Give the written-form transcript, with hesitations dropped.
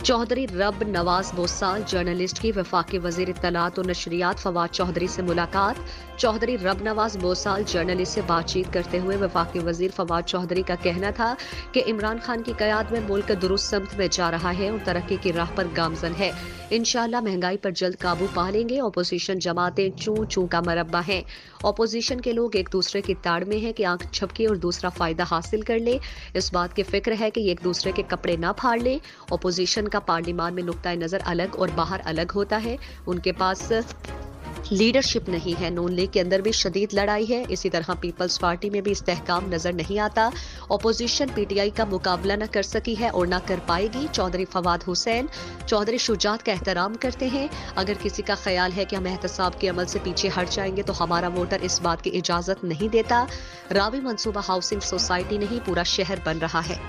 चौधरी रब नवाज बोसाल जर्नलिस्ट की वफाकी वजीर इत्तलात और नशरियात फवाद चौधरी से मुलाकात। चौधरी रब नवाज बोसाल जर्नलिस्ट से बातचीत करते हुए वफाकी वजीर फवाद चौधरी का कहना था कि इमरान खान की क़यादत में मुल्क दुरुस्त समत में जा रहा है और तरक्की की राह पर गामजन है। इंशाअल्लाह महंगाई पर जल्द काबू पा लेंगे। अपोजिशन जमातें चूं चूं का मरब्बा हैं। अपोजिशन के लोग एक दूसरे की ताड़ में हैं कि आंख झपके और दूसरा फायदा हासिल कर ले। इस बात की फिक्र है कि एक दूसरे के कपड़े ना फाड़ ले। अपोजिशन का पार्लियामान में नुक्ता नजर अलग और बाहर अलग होता है। उनके पास लीडरशिप नहीं है। नून लीग के अंदर भी शदीद लड़ाई है। इसी तरह पीपल्स पार्टी में भी इस्तेहकाम नजर नहीं आता। अपोजिशन पीटीआई का मुकाबला न कर सकी है और न कर पाएगी। चौधरी फवाद हुसैन चौधरी शुजात का एहतराम करते हैं। अगर किसी का ख्याल है कि हम एहतसाब के अमल से पीछे हट जाएंगे तो हमारा वोटर इस बात की इजाजत नहीं देता। रावी मंसूबा हाउसिंग सोसाइटी नहीं पूरा शहर बन रहा है।